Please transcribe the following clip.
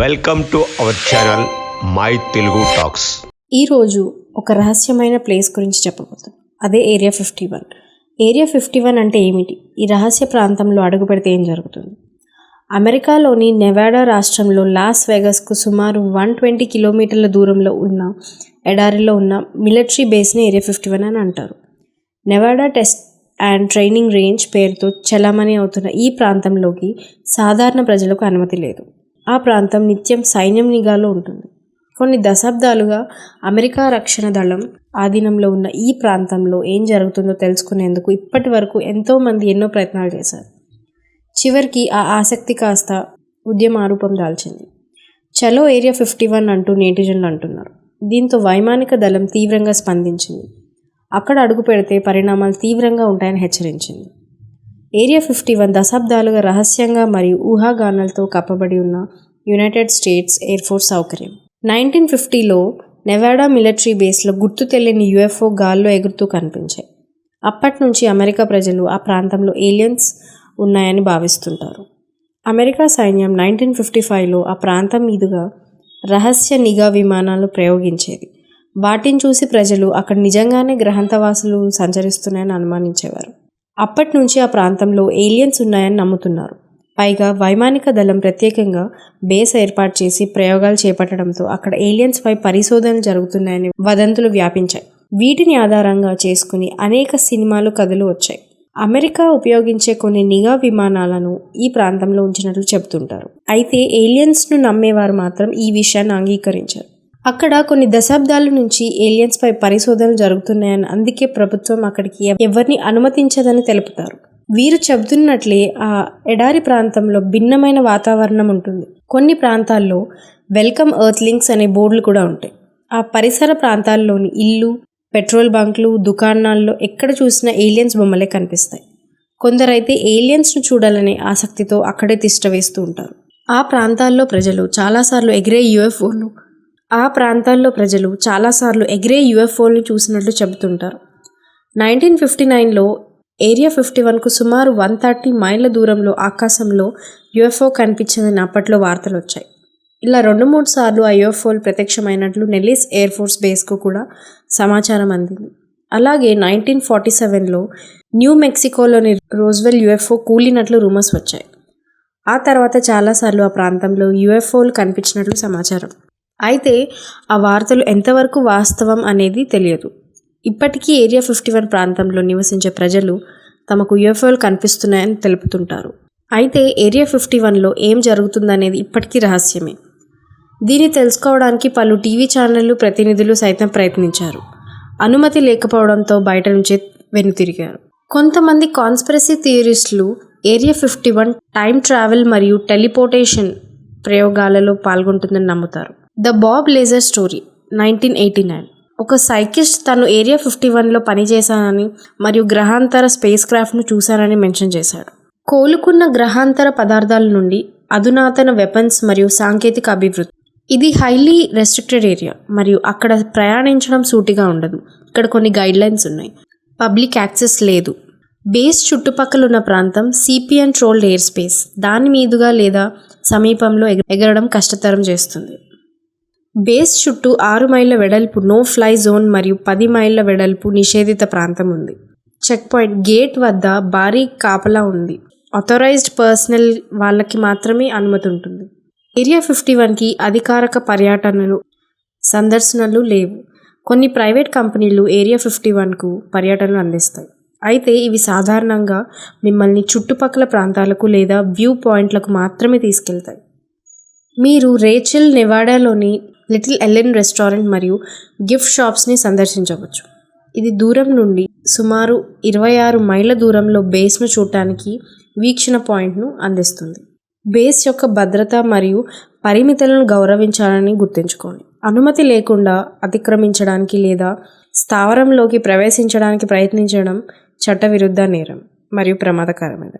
Welcome to our channel my Telugu talks. ఈరోజు ఒక రహస్యమైన ప్లేస్ గురించి చెప్పబోతున్నాం. అదే ఏరియా 51. ఏరియా 51 అంటే ఏమిటి? ఈ రహస్య ప్రాంతంలో అడుగు పెడితే ఏం జరుగుతుంది? అమెరికాలోని నెవాడా రాష్ట్రంలో లాస్ వెగాస్కు సుమారు 120 కిలోమీటర్ల దూరంలో ఉన్న ఎడారిలో ఉన్న మిలిటరీ బేస్ని ఏరియా 51 అని అంటారు. Nevada test and training range పేరుతో చలామణి అవుతున్న ఈ ప్రాంతంలోకి సాధారణ ప్రజలకు అనుమతి లేదు. ఆ ప్రాంతం నిత్యం సైన్యం నిఘాలో ఉంటుంది. కొన్ని దశాబ్దాలుగా అమెరికా రక్షణ దళం ఆధీనంలో ఉన్న ఈ ప్రాంతంలో ఏం జరుగుతుందో తెలుసుకునేందుకు ఇప్పటి వరకు ఎంతోమంది ఎన్నో ప్రయత్నాలు చేశారు. చివరికి ఆ ఆసక్తి కాస్త ఉద్యమారూపం దాల్చింది. చలో ఏరియా 51 అంటూ నేటిజన్లు అంటున్నారు. దీంతో వైమానిక దళం తీవ్రంగా స్పందించింది. అక్కడ అడుగు పెడితే పరిణామాలు తీవ్రంగా ఉంటాయని హెచ్చరించింది. ఏరియా 51 దశాబ్దాలుగా రహస్యంగా మరియు ఊహాగానాలతో కప్పబడి ఉన్న యునైటెడ్ స్టేట్స్ ఎయిర్ ఫోర్స్ సౌకర్యం. 1950లో నెవాడా మిలిటరీ బేస్లో గుర్తు తెలియని యుఎఫ్ఓ గాల్లో ఎగురుతూ కనిపించాయి. అప్పటి నుంచి అమెరికా ప్రజలు ఆ ప్రాంతంలో ఏలియన్స్ ఉన్నాయని భావిస్తుంటారు. అమెరికా సైన్యం 1955లో ఆ ప్రాంతం మీదుగా రహస్య నిఘా విమానాలు ప్రయోగించేది. వాటిని చూసి ప్రజలు అక్కడ నిజంగానే గ్రహాంతవాసులు సంచరిస్తున్నాయని అనుమానించేవారు. అప్పటి నుంచి ఆ ప్రాంతంలో ఏలియన్స్ ఉన్నాయని నమ్ముతున్నారు. పైగా వైమానిక దళం ప్రత్యేకంగా బేస్ ఏర్పాటు చేసి ప్రయోగాలు చేపట్టడంతో అక్కడ ఏలియన్స్పై పరిశోధనలు జరుగుతున్నాయని వదంతులు వ్యాపించాయి. వీటిని ఆధారంగా చేసుకుని అనేక సినిమాలు, కథలు వచ్చాయి. అమెరికా ఉపయోగించే కొన్ని నిఘా విమానాలను ఈ ప్రాంతంలో ఉంచినట్లు చెబుతుంటారు. అయితే ఏలియన్స్ను నమ్మేవారు మాత్రం ఈ విషయాన్ని అంగీకరించారు. అక్కడ కొన్ని దశాబ్దాల నుంచి ఏలియన్స్పై పరిశోధనలు జరుగుతున్నాయని, అందుకే ప్రభుత్వం అక్కడికి ఎవరిని అనుమతించదని తెలుపుతారు. వీరు చెబుతున్నట్లే ఆ ఎడారి ప్రాంతంలో భిన్నమైన వాతావరణం ఉంటుంది. కొన్ని ప్రాంతాల్లో వెల్కమ్ ఎర్త్లింగ్స్ అనే బోర్డులు కూడా ఉంటాయి. ఆ పరిసర ప్రాంతాల్లోని ఇల్లు, పెట్రోల్ బంక్లు, దుకాణాల్లో ఎక్కడ చూసినా ఏలియన్స్ బొమ్మలే కనిపిస్తాయి. కొందరైతే ఏలియన్స్ను చూడాలనే ఆసక్తితో అక్కడే తిష్ట వేస్తూ ఉంటారు. ఆ ప్రాంతాల్లో ప్రజలు చాలాసార్లు ఎగిరే యుఎఫ్ఓలను చూసినట్లు చెబుతుంటారు. 1959లో ఏరియా 51కు సుమారు 130 మైళ్ళ దూరంలో ఆకాశంలో యుఎఫ్ఓ కనిపించిందని అప్పట్లో వార్తలు వచ్చాయి. ఇలా 2-3 సార్లు ఆ యుఎఫ్ఓలు ప్రత్యక్షమైనట్లు నెల్లిస్ ఎయిర్ ఫోర్స్ బేస్కు కూడా సమాచారం అందింది. అలాగే 1947లో న్యూ మెక్సికోలోని రోజ్వెల్ యుఎఫ్ఓ కూలినట్లు రూమర్స్ వచ్చాయి. ఆ తర్వాత చాలాసార్లు ఆ ప్రాంతంలో యుఎఫ్ఓలు కనిపించినట్లు సమాచారం. అయితే ఆ వార్తలు ఎంతవరకు వాస్తవం అనేది తెలియదు. ఇప్పటికీ ఏరియా 51 ప్రాంతంలో నివసించే ప్రజలు తమకు యుఎఫ్ఓలు కనిపిస్తున్నాయని తెలుపుతుంటారు. అయితే ఏరియా 51లో ఏం జరుగుతుందనేది ఇప్పటికీ రహస్యమే. దీన్ని తెలుసుకోవడానికి పలు టీవీ ఛానళ్లు, ప్రతినిధులు సైతం ప్రయత్నించారు. అనుమతి లేకపోవడంతో బయట నుంచే వెనుతిరిగారు. కొంతమంది కాన్స్పిరసీ థియరిస్టులు ఏరియా 51 టైం ట్రావెల్ మరియు టెలిపోర్టేషన్ ప్రయోగాలలో పాల్గొంటుందని నమ్ముతారు. The Bob laser story 1989. ఒక సైకిస్ట్ తను ఏరియా 51లో పనిచేశానని మరియు గ్రహాంతర స్పేస్ క్రాఫ్ట్ను చూశానని మెన్షన్ చేశాడు. కోలుకున్న గ్రహాంతర పదార్థాల నుండి అధునాతన వెపన్స్ మరియు సాంకేతిక అభివృద్ధి. ఇది హైలీ రెస్ట్రిక్టెడ్ ఏరియా మరియు అక్కడ ప్రయాణించడం సూటిగా ఉండదు. ఇక్కడ కొన్ని గైడ్లైన్స్ ఉన్నాయి. పబ్లిక్ యాక్సెస్ లేదు. బేస్ చుట్టుపక్కల ఉన్న ప్రాంతం సిపిఎన్ ట్రోల్డ్ ఎయిర్ స్పేస్. దాని మీదుగా లేదా సమీపంలో ఎగరడం కష్టతరం చేస్తుంది. బేస్ చుట్టూ 6 మైళ్ళ వెడల్పు నో ఫ్లై జోన్ మరియు 10 మైళ్ళ వెడల్పు నిషేధిత ప్రాంతం ఉంది. చెక్ పాయింట్ గేట్ వద్ద భారీ కాపలా ఉంది. ఆథరైజ్డ్ పర్సనల్ వాళ్ళకి మాత్రమే అనుమతి ఉంటుంది. ఏరియా 51కి అధికారిక పర్యటనలు, సందర్శనలు లేవు. కొన్ని ప్రైవేట్ కంపెనీలు ఏరియా 51కు పర్యటనలు అందిస్తాయి. అయితే ఇవి సాధారణంగా మిమ్మల్ని చుట్టుపక్కల ప్రాంతాలకు లేదా వ్యూ పాయింట్లకు మాత్రమే తీసుకెళ్తాయి. మీరు రేచెల్, నెవాడాలోని లిటిల్ ఎలెన్ రెస్టారెంట్ మరియు గిఫ్ట్ షాప్స్ని సందర్శించవచ్చు. ఇది దూరం నుండి సుమారు 26 మైళ్ళ దూరంలో బేస్ను చూడటానికి వీక్షణ పాయింట్ను అందిస్తుంది. బేస్ యొక్క భద్రత మరియు పరిమితులను గౌరవించాలని గుర్తుంచుకోండి. అనుమతి లేకుండా అతిక్రమించడానికి లేదా స్థావరంలోకి ప్రవేశించడానికి ప్రయత్నించడం చట్టవిరుద్ధ నేరం మరియు ప్రమాదకరమైనది.